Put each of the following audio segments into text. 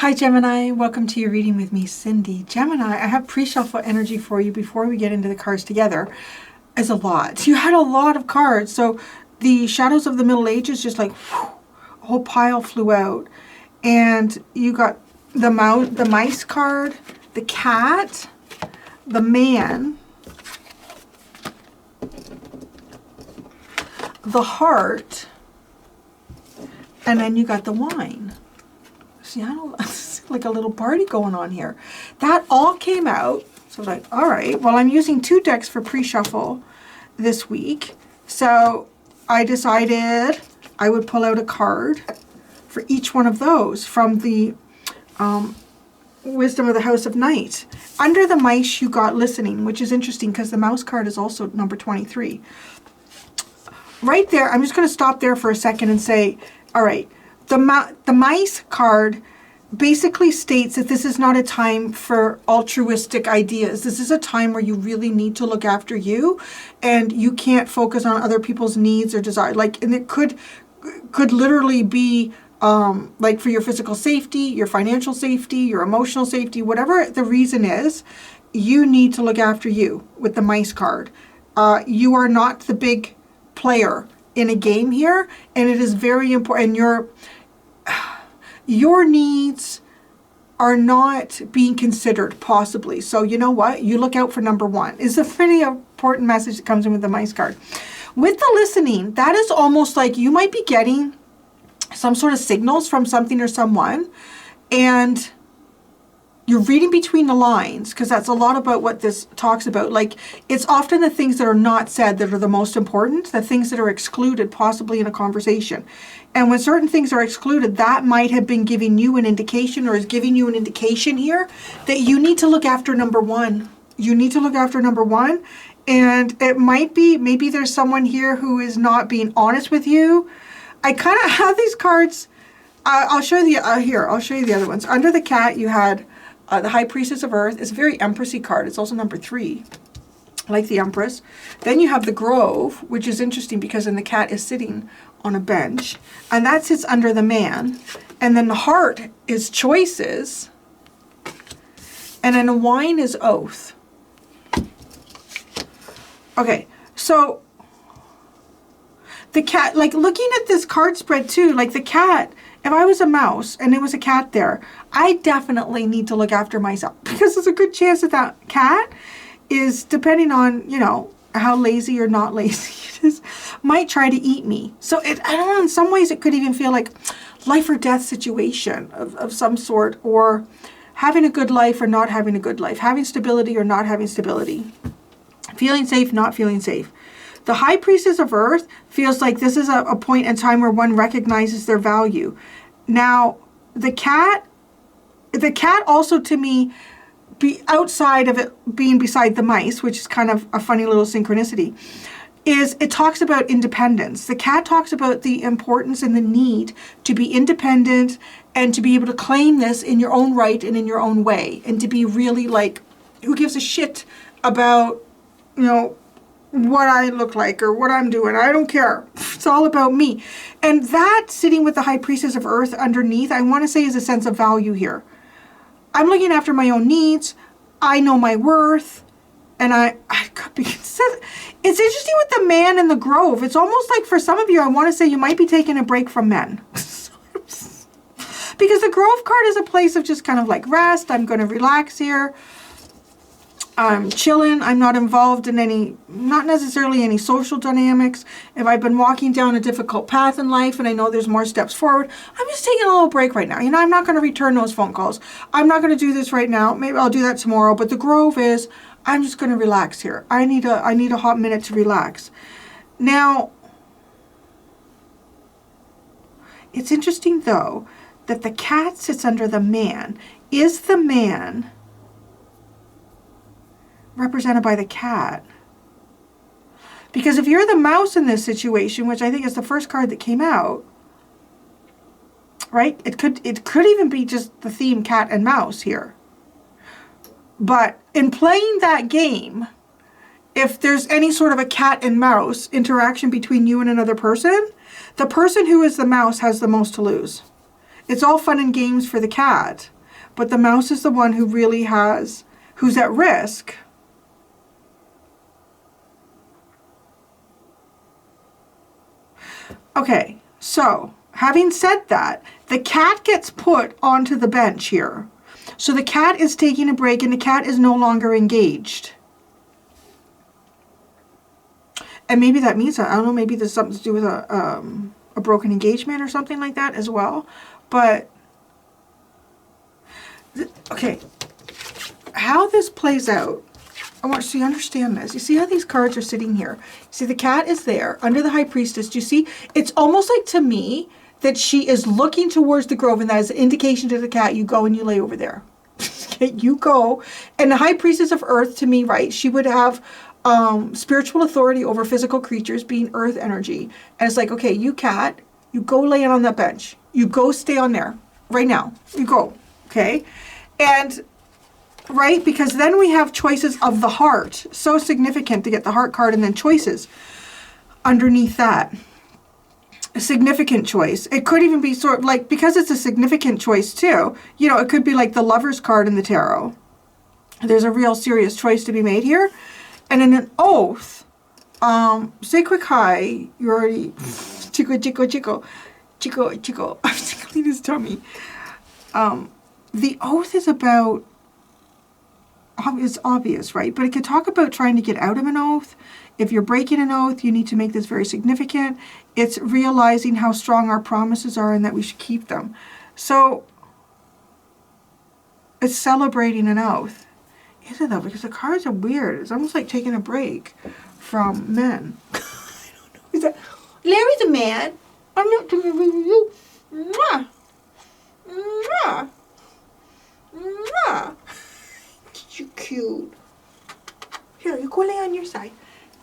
Hi Gemini, welcome to your reading with me, Cindy. Gemini, I have pre-shuffle energy for you before we get into the cards together. It's a lot. You had a lot of cards. So the shadows of the Middle Ages, just like whew, a whole pile flew out. And you got the mice card, the cat, the man, the heart, and then you got the wine. See, I don't like a little party going on here. That all came out. So like, all right, well, I'm using 2 decks for pre-shuffle this week. So I decided I would pull out a card for each one of those from the Wisdom of the House of Night. Under the mice, you got listening, which is interesting because the mouse card is also number 23. Right there, I'm just going to stop there for a second and say, all right, the mice card basically states that this is not a time for altruistic ideas. This is a time where you really need to look after you, and you can't focus on other people's needs or desires. Like, and it could literally be like for your physical safety, your financial safety, your emotional safety, whatever the reason is, you need to look after you with the mice card. You are not the big player in a game here, and it is very important. Your needs are not being considered, possibly. So you know what? You look out for number 1. Is a pretty important message that comes in with the mice card. With the listening, that is almost like you might be getting some sort of signals from something or someone, and you're reading between the lines, because that's a lot about what this talks about. Like, it's often the things that are not said that are the most important, the things that are excluded possibly in a conversation. And when certain things are excluded, that might have been giving you an indication, or is giving you an indication here, that you need to look after number 1. You need to look after number 1. And it might be, maybe there's someone here who is not being honest with you. I kind of have these cards. I'll show you here. I'll show you the other ones. Under the cat, you had the High Priestess of Earth. It's a very Empressy card. It's also number 3, like the Empress. Then you have the Grove, which is interesting because then the cat is sitting on a bench, and that sits under the man. And then the heart is choices, and then the wine is oath. Okay, so the cat, like looking at this card spread too, like the cat, if I was a mouse and there was a cat there, I definitely need to look after myself, because there's a good chance that that cat is, depending on, you know, how lazy or not lazy it is, might try to eat me. So I don't know, in some ways it could even feel like life or death situation of some sort, or having a good life or not having a good life, having stability or not having stability, feeling safe, not feeling safe. The High Priestess of Earth feels like this is a point in time where one recognizes their value. Now, the cat also, to me, be outside of it being beside the mice, which is kind of a funny little synchronicity, is it talks about independence. The cat talks about the importance and the need to be independent and to be able to claim this in your own right and in your own way, and to be really like, who gives a shit about, you know, what I look like or what I'm doing. I don't care. It's all about me. And that, sitting with the High Priestess of Earth underneath, I want to say is a sense of value here. I'm looking after my own needs. I know my worth. And I could be, it's interesting with the man and the Grove. It's almost like for some of you, I want to say you might be taking a break from men. Because the Grove card is a place of just kind of like rest. I'm going to relax here. I'm chilling. I'm not involved in any, not necessarily any social dynamics. If I've been walking down a difficult path in life and I know there's more steps forward, I'm just taking a little break right now. You know, I'm not going to return those phone calls. I'm not going to do this right now. Maybe I'll do that tomorrow. But the Grove is, I'm just going to relax here. I need a hot minute to relax. Now, it's interesting though that the cat sits under the man. Is the man represented by the cat? Because if you're the mouse in this situation, which I think is the first card that came out, right? It could even be just the theme cat and mouse here. But in playing that game, if there's any sort of a cat and mouse interaction between you and another person, the person who is the mouse has the most to lose. It's all fun and games for the cat, but the mouse is the one who really who's at risk. Okay, so having said that, the cat gets put onto the bench here. So the cat is taking a break and the cat is no longer engaged. And maybe that means that, I don't know, maybe there's something to do with a broken engagement or something like that as well. But, okay, how this plays out, I want you to understand this. You see how these cards are sitting here? See, the cat is there under the High Priestess. Do you see? It's almost like, to me, that she is looking towards the grove, and that is an indication to the cat, you go and you lay over there. Okay, you go. And the High Priestess of Earth, to me, right, she would have spiritual authority over physical creatures, being earth energy. And it's like, okay, you cat, you go lay it on that bench. You go stay on there right now. You go, okay? And, right, because then we have choices of the heart. So significant to get the heart card and then choices underneath that. A significant choice. It could even be sort of like, because it's a significant choice too, you know, it could be like the Lover's card in the tarot. There's a real serious choice to be made here. And in an oath, say quick hi, you already, chico, chico, chico, chico, chico, I'm tickling his tummy. The oath is about, it's obvious, right? But it could talk about trying to get out of an oath. If you're breaking an oath, you need to make this very significant. It's realizing how strong our promises are and that we should keep them. So, it's celebrating an oath. Is it though? Because the cards are weird. It's almost like taking a break from men. I don't know. Is that Larry's a man? I'm not taking a break from you. Mwah. Mwah. Mwah. You're cute. Here, you go lay on your side.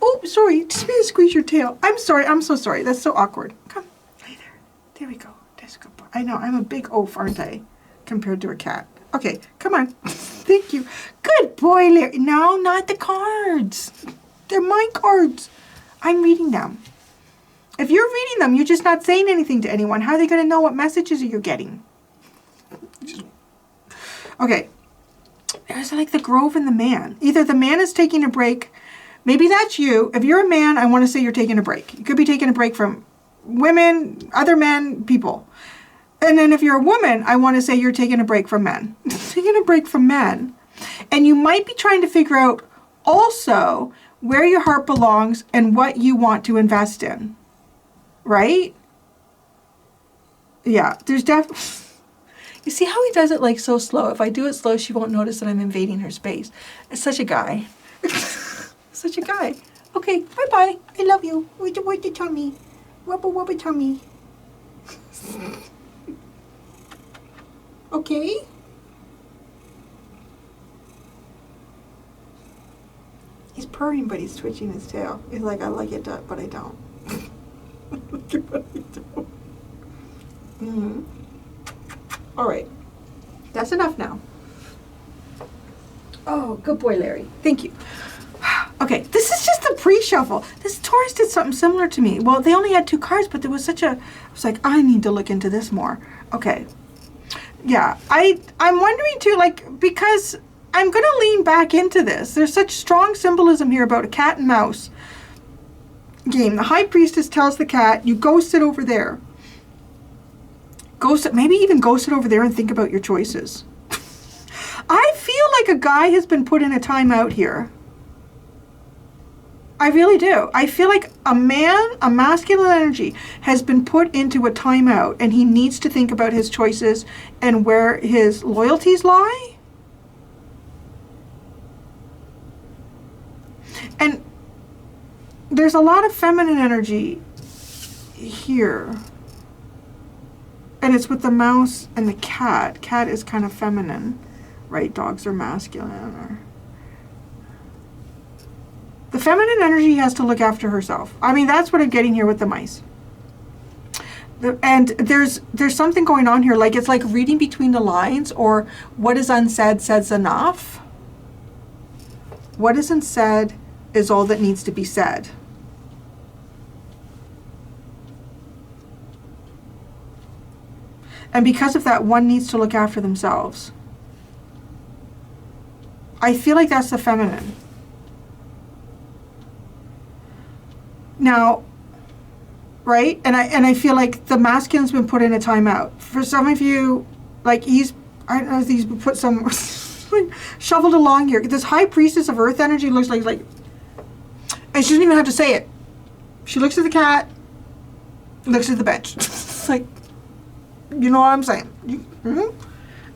Oh, sorry. Just me to squeeze your tail. I'm sorry. I'm so sorry. That's so awkward. Come, lay there. There we go. That's a good boy. I know. I'm a big oaf, aren't I? Compared to a cat. Okay, come on. Thank you. Good boy, Larry. No, not the cards. They're my cards. I'm reading them. If you're reading them, you're just not saying anything to anyone. How are they going to know what messages you're getting? Okay. There's like the grove and the man. Either the man is taking a break. Maybe that's you. If you're a man, I want to say you're taking a break. You could be taking a break from women, other men, people. And then if you're a woman, I want to say you're taking a break from men. Taking a break from men. And you might be trying to figure out also where your heart belongs and what you want to invest in. Right? Yeah, there's definitely... You see how he does it like so slow? If I do it slow, she won't notice that I'm invading her space. It's such a guy. Such a guy. Okay, bye-bye. I love you. Where's your tummy? Wubba wubba tummy. Okay? He's purring, but he's twitching his tail. He's like, I like it, but I don't. Look at what I do. Mm-hmm. All right. That's enough now. Oh, good boy, Larry. Thank you. Okay, this is just a pre-shuffle. This Taurus did something similar to me. Well, they only had 2 cards, but there was such a... I was like, I need to look into this more. Okay. Yeah, I'm wondering too, like, because I'm going to lean back into this. There's such strong symbolism here about a cat and mouse game. The High Priestess tells the cat, you go sit over there. Go sit, maybe even go sit over there and think about your choices. I feel like a guy has been put in a timeout here. I really do. I feel like a man, a masculine energy, has been put into a timeout and he needs to think about his choices and where his loyalties lie. And there's a lot of feminine energy here. And it's with the mouse and the cat. Cat is kind of feminine, right? Dogs are masculine. Or... The feminine energy has to look after herself. I mean, that's what I'm getting here with the mice. And there's something going on here, like it's like reading between the lines, or what is unsaid says enough. What isn't said is all that needs to be said. And because of that, one needs to look after themselves. I feel like that's the feminine. Now, right? And I feel like the masculine's been put in a timeout. For some of you, like I don't know if he's put some like shoveled along here. This high priestess of earth energy looks like, and she doesn't even have to say it. She looks at the cat, looks at the bench. It's like, you know what I'm saying?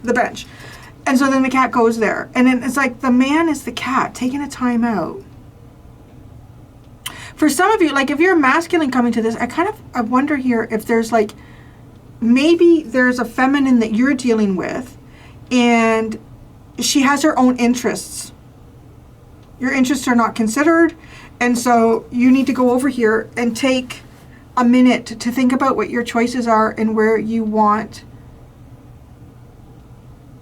The bench. And so then the cat goes there. And then it's like the man is the cat taking a time out. For some of you, like if you're masculine coming to this, I wonder here if there's like, maybe there's a feminine that you're dealing with and she has her own interests. Your interests are not considered. And so you need to go over here and take a minute to think about what your choices are and where you want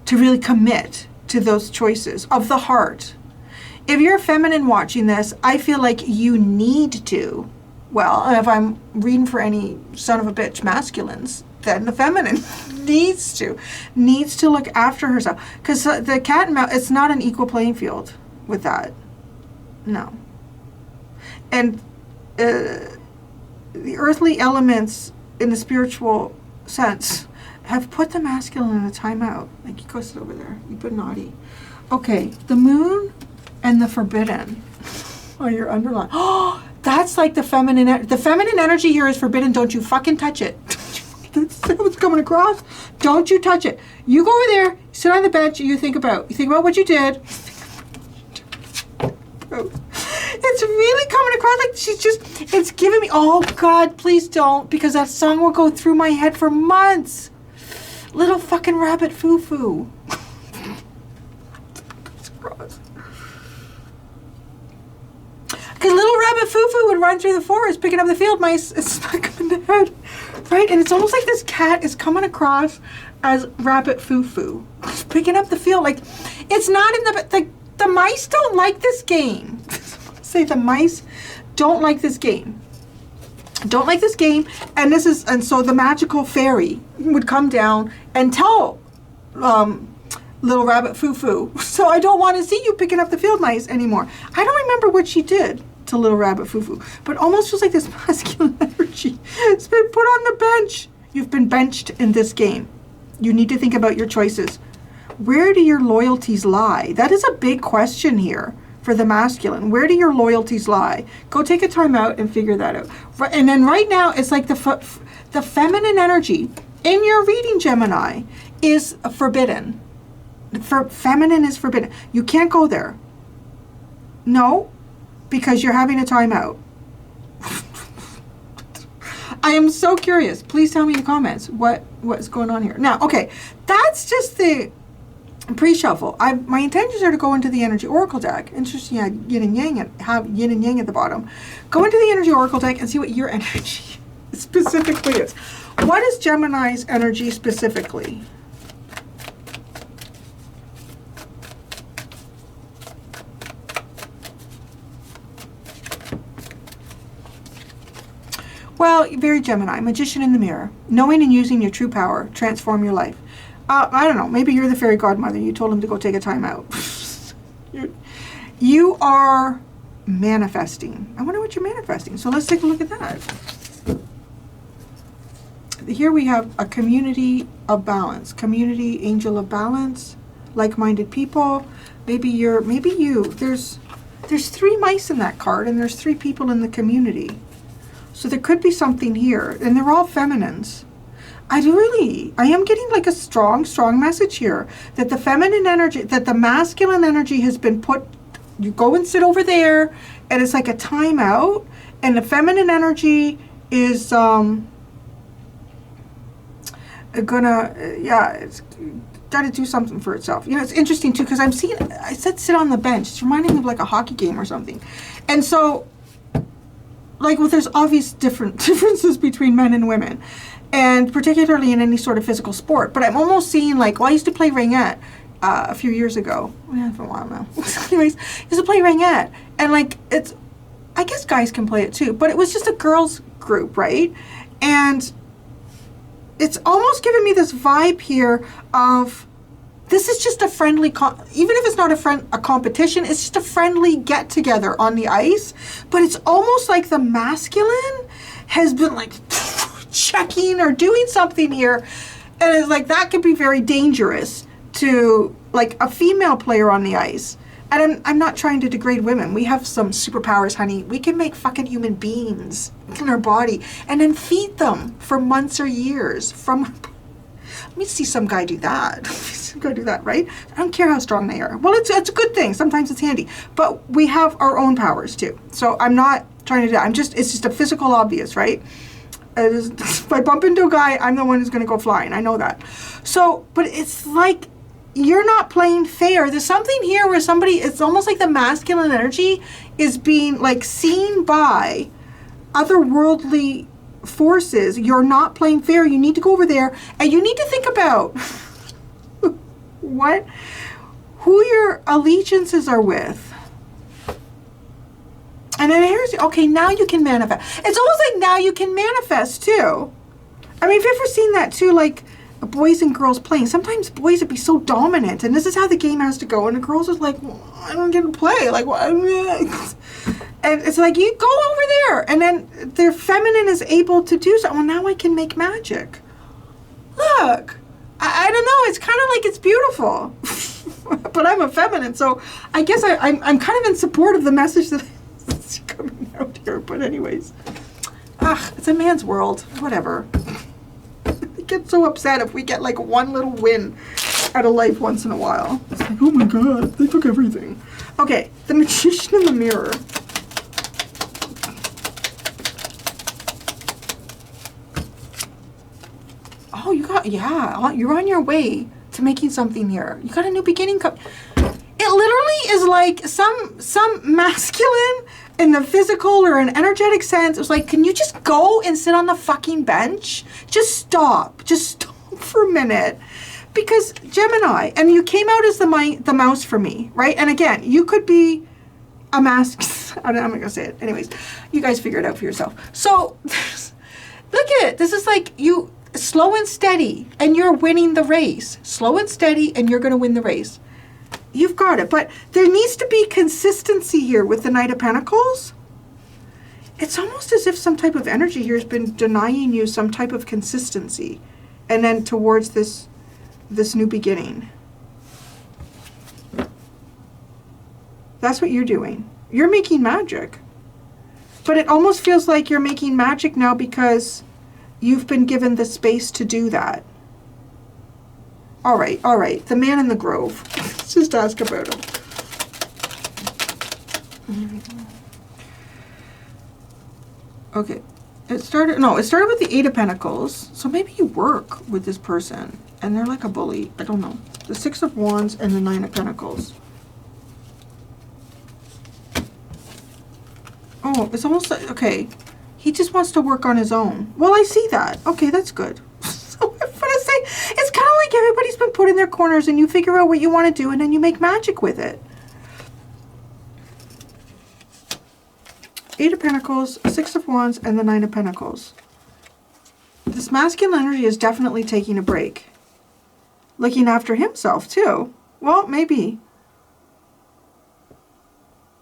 to really commit to those choices of the heart. If you're feminine watching this, I feel like you need to. Well, if I'm reading for any son of a bitch masculines, then the feminine needs to look after herself. Because the cat and mouse, it's not an equal playing field with that. No. And the earthly elements in the spiritual sense have put the masculine in a timeout. Like, you go sit over there. You put naughty. Okay, the moon and the forbidden are your underline. Oh, that's like the feminine. The feminine energy here is forbidden. Don't you fucking touch it. That's what's coming across. Don't you touch it. You go over there, sit on the bench, and you think about what you did. It's really coming across like it's giving me, oh God, please don't, because that song will go through my head for months. Little fucking rabbit foo-foo. It's gross. Because little rabbit foo-foo would run through the forest picking up the field mice and smack them in the head. Right? And it's almost like this cat is coming across as rabbit foo-foo. Picking up the field. Like, it's not in the mice don't like this game. Say the mice don't like this game. Don't like this game. And so the magical fairy would come down and tell little rabbit foo-foo, so I don't want to see you picking up the field mice anymore. I don't remember what she did to little rabbit foo-foo, but almost feels like this masculine energy has been put on the bench. You've been benched in this game. You need to think about your choices. Where do your loyalties lie? That is a big question here for the masculine. Where do your loyalties lie? Go take a time out and figure that out. And then right now, it's like the feminine energy in your reading, Gemini, is forbidden. Feminine is forbidden. You can't go there. No, because you're having a timeout. I am so curious. Please tell me in the comments what's going on here. Now, okay, that's just the pre-shuffle. My intentions are to go into the Energy Oracle deck. Interesting, yin and yang, have yin and yang at the bottom. Go into the Energy Oracle deck and see what your energy specifically is. What is Gemini's energy specifically? Well, very Gemini, magician in the mirror. Knowing and using your true power, transform your life. I don't know, maybe you're the fairy godmother. You told him to go take a time out. You are manifesting. I wonder what you're manifesting. So let's take a look at that. Here we have a community of balance. Community, angel of balance, like-minded people. Maybe you. There's 3 mice in that card, and there's 3 people in the community. So there could be something here, and they're all feminines. I am getting like a strong message here that the feminine energy, that the masculine energy has been put, you go and sit over there, and it's like a timeout, and the feminine energy is it's got to do something for itself. You know, it's interesting too, because I said sit on the bench. It's reminding me of like a hockey game or something. And so, like, well, there's obvious differences between men and women, and particularly in any sort of physical sport. But I'm almost seeing, like, well, I used to play ringette a few years ago. Yeah, for a while now. Anyways, I used to play ringette, and like, I guess guys can play it too, but it was just a girls group, right? And it's almost giving me this vibe here of This is just a friendly, even if it's not a competition, it's just a friendly get together on the ice. But it's almost like the masculine has been like checking or doing something here. And it's like, that could be very dangerous to like a female player on the ice. And I'm not trying to degrade women. We have some superpowers, honey. We can make fucking human beings in our body and then feed them for months or years from... Let me see some guy do that. Some guy do that, right? I don't care how strong they are. Well, it's a good thing. Sometimes it's handy. But we have our own powers too. So I'm not trying to do that. It's just a physical obvious, right? If I bump into a guy, I'm the one who's going to go flying. I know that. So, but it's like, you're not playing fair. There's something here where it's almost like the masculine energy is being like seen by otherworldly forces. You're not playing fair. You need to go over there and you need to think about who your allegiances are with. And then here's, okay, now you can manifest. It's almost like now you can manifest too. I mean, if you've ever seen that too, like boys and girls playing. Sometimes boys would be so dominant, and this is how the game has to go. And the girls are like, well, I don't get to play. Like, what? And it's like, you go over there. And then their feminine is able to do something. Well, now I can make magic. Look, I don't know. It's kind of like it's beautiful. But I'm a feminine, so I guess I'm kind of in support of the message that's coming out here. But anyways, it's a man's world. Whatever. I get so upset if we get like one little win out of life once in a while. It's like, oh my God, they took everything. Okay, the Magician in the Mirror. Oh, you're on your way to making something here. You got a new beginning. It literally is like some masculine in the physical or an energetic sense. It was like, can you just go and sit on the fucking bench? Just stop for a minute. Because Gemini, and you came out as the mouse for me, right? And again, you could be a mask. I'm not gonna say it. Anyways, you guys figure it out for yourself. So look at it. This is like you slow and steady, and you're winning the race. Slow and steady, and you're gonna win the race. You've got it. But there needs to be consistency here with the Knight of Pentacles. It's almost as if some type of energy here has been denying you some type of consistency. And then towards this new beginning. That's what you're doing. You're making magic. But it almost feels like you're making magic now because you've been given the space to do that. All right. The Man in the Grove. Let's just ask about him. Okay. It started with the Eight of Pentacles. So maybe you work with this person and they're like a bully. I don't know. The Six of Wands and the Nine of Pentacles. Oh, it's almost like, okay. He just wants to work on his own. Well, I see that. Okay, that's good. So I'm gonna say, it's kind of like everybody's been put in their corners and you figure out what you want to do and then you make magic with it. Eight of Pentacles, Six of Wands, and the Nine of Pentacles. This masculine energy is definitely taking a break. Looking after himself, too. Well, maybe.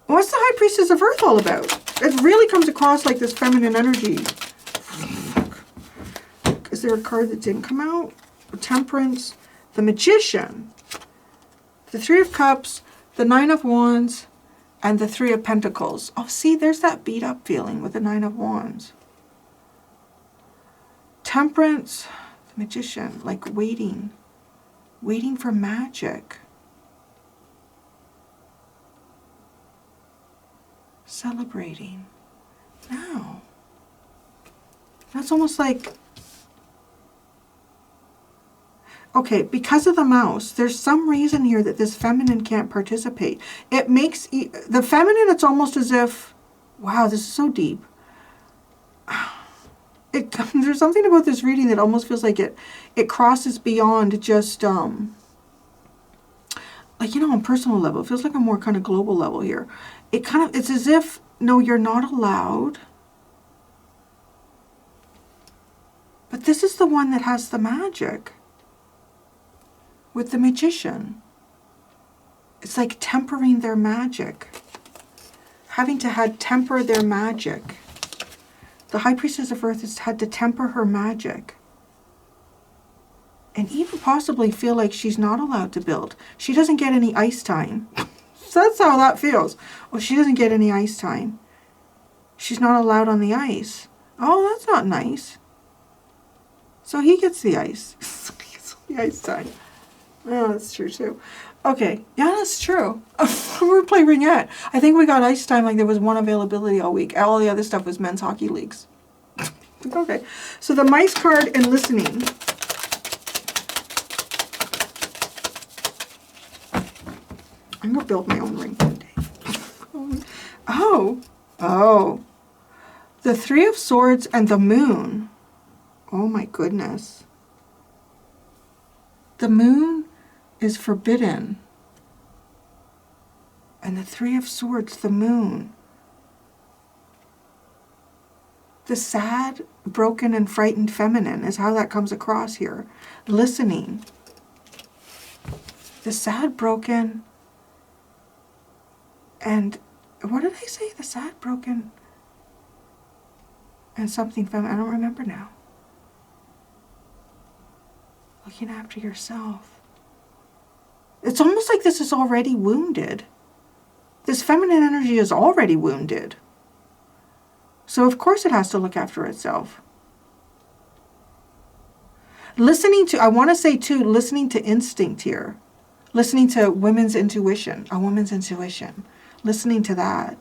What's the High Priestess of Earth all about? It really comes across like this feminine energy. Is there a card that didn't come out? Temperance, the Magician, the Three of Cups, the Nine of Wands, and the Three of Pentacles. Oh, see, there's that beat up feeling with the Nine of Wands. Temperance, the Magician, like waiting for magic. Celebrating. Now. That's almost like, okay, because of the mouse, there's some reason here that this feminine can't participate. It makes the feminine, it's almost as if, wow, this is so deep. There's something about this reading that almost feels like it crosses beyond just, like, you know, on personal level. It feels like a more kind of global level here. It's as if, no, you're not allowed. But this is the one that has the magic. with the Magician. It's like tempering their magic. Having to temper their magic. The High Priestess of Earth has had to temper her magic. And even possibly feel like she's not allowed to build. She doesn't get any ice time. So that's how that feels. Oh, she doesn't get any ice time. She's not allowed on the ice. Oh, that's not nice. So he gets the ice. He gets the ice time. Oh, that's true too. Okay, yeah, that's true. We're playing ringette. I think we got ice time like there was one availability all week. All the other stuff was men's hockey leagues. Okay, so the mice card and listening. I'm going to build my own ring today. Oh. The Three of Swords and the Moon. Oh my goodness. The Moon is forbidden. And the Three of Swords, the Moon. The sad, broken, and frightened feminine is how that comes across here. Listening. The sad, broken, and what did I say? The sad, broken, and something feminine. I don't remember now. Looking after yourself. It's almost like this is already wounded. This feminine energy is already wounded. So of course it has to look after itself. Listening to, I want to say too, listening to instinct here. Listening to women's intuition, a woman's intuition. Listening to that.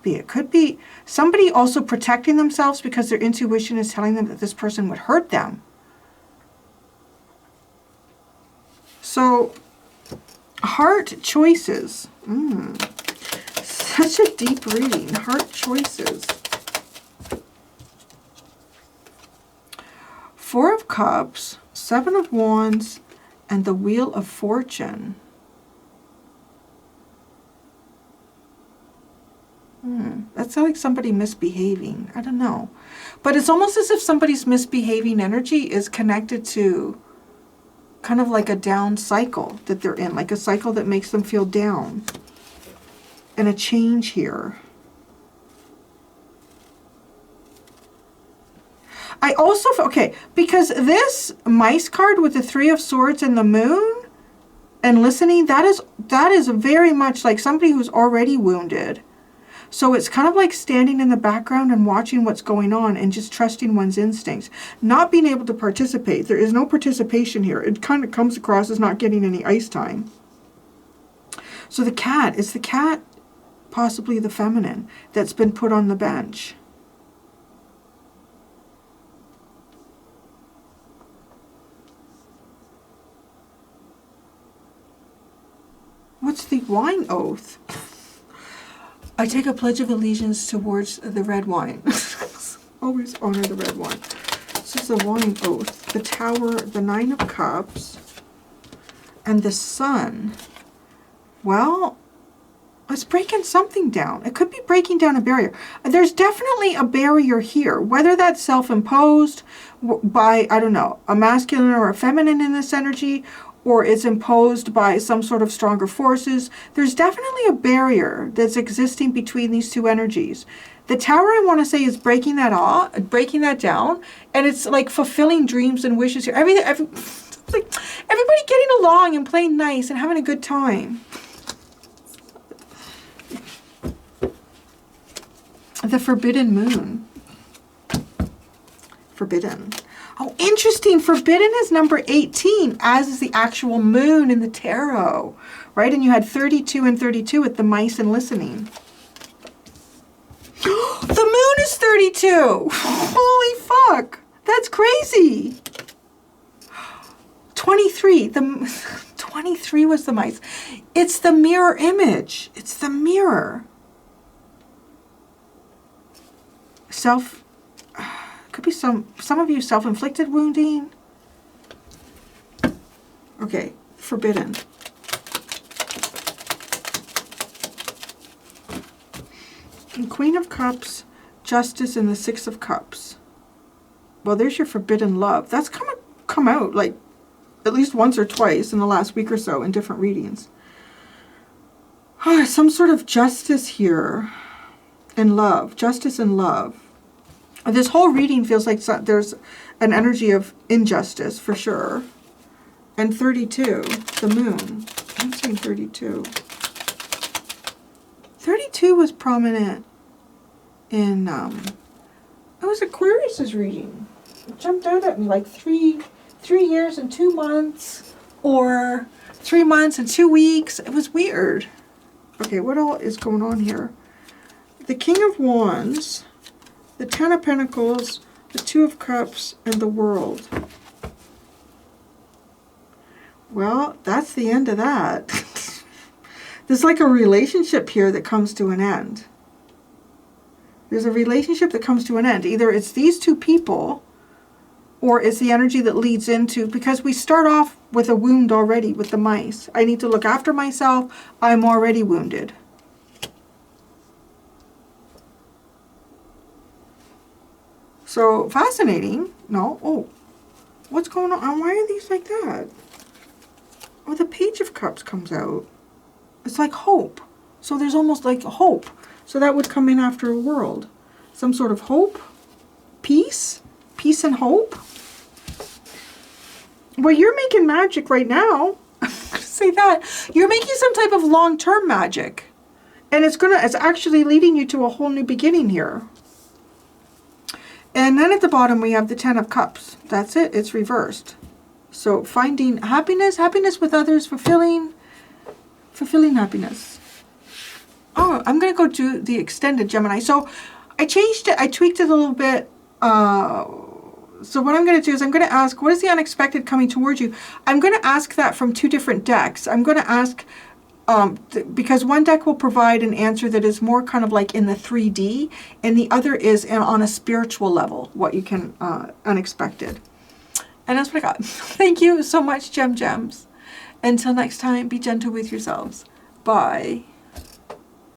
It could be somebody also protecting themselves because their intuition is telling them that this person would hurt them. So, heart choices. Such a deep reading. Heart choices. Four of Cups, Seven of Wands, and the Wheel of Fortune. That's like somebody misbehaving. I don't know. But it's almost as if somebody's misbehaving energy is connected to kind of like a down cycle that they're in. Like a cycle that makes them feel down. And a change here. I also, okay, because this mice card with the Three of Swords and the Moon and listening, that is very much like somebody who's already wounded. So it's kind of like standing in the background and watching what's going on and just trusting one's instincts. Not being able to participate. There is no participation here. It kind of comes across as not getting any ice time. So the cat, is the cat possibly the feminine that's been put on the bench? What's the wine oath? I take a pledge of allegiance towards the red wine. Always honor the red wine. This is the wine oath. The Tower, the Nine of Cups, and the Sun. Well, it's breaking something down. It could be breaking down a barrier. There's definitely a barrier here. Whether that's self-imposed by, I don't know, a masculine or a feminine in this energy, or it's imposed by some sort of stronger forces. There's definitely a barrier that's existing between these two energies. The Tower, I want to say, is breaking that off, breaking that down, and it's like fulfilling dreams and wishes here. Like everybody getting along and playing nice and having a good time. The Forbidden Moon. Forbidden. Oh, interesting. Forbidden is number 18, as is the actual moon in the tarot, right? And you had 32 and 32 with the mice and listening. The moon is 32. Holy fuck. That's crazy. 23. 23 was the mice. It's the mirror image. It's the mirror. Could be some of you self-inflicted wounding. Okay, forbidden. And Queen of Cups, Justice, and the Six of Cups. Well, there's your forbidden love. That's come out like at least once or twice in the last week or so in different readings. Some sort of justice here and love. Justice and love. This whole reading feels like there's an energy of injustice for sure. And 32, the moon. I'm saying 32. 32 was prominent in, it was Aquarius's reading. It jumped out at me like 3 years and 2 months, or 3 months and 2 weeks. It was weird. Okay, what all is going on here? The King of Wands, the Ten of Pentacles, the Two of Cups, and the World. Well, that's the end of that. There's like a relationship here that comes to an end. There's a relationship that comes to an end. Either it's these two people, or it's the energy that leads into, because we start off with a wound already with the mice. I need to look after myself. I'm already wounded. So fascinating. No. Oh, what's going on? Why are these like that? Oh, the Page of Cups comes out. It's like hope. So there's almost like hope. So that would come in after a world. Some sort of hope. Peace. Peace and hope. Well, you're making magic right now. Say that. You're making some type of long-term magic. And it's actually leading you to a whole new beginning here. And then at the bottom we have the Ten of Cups. That's it. It's reversed. So finding happiness, happiness with others, fulfilling happiness. Oh, I'm going to go to the extended Gemini. So I changed it. I tweaked it a little bit. So what I'm going to do is I'm going to ask, what is the unexpected coming towards you? I'm going to ask that from 2 different decks. I'm going to ask, because one deck will provide an answer that is more kind of like in the 3D, and the other is on a spiritual level, what you can, unexpected. And that's what I got. Thank you so much, Gems. Until next time, be gentle with yourselves. Bye.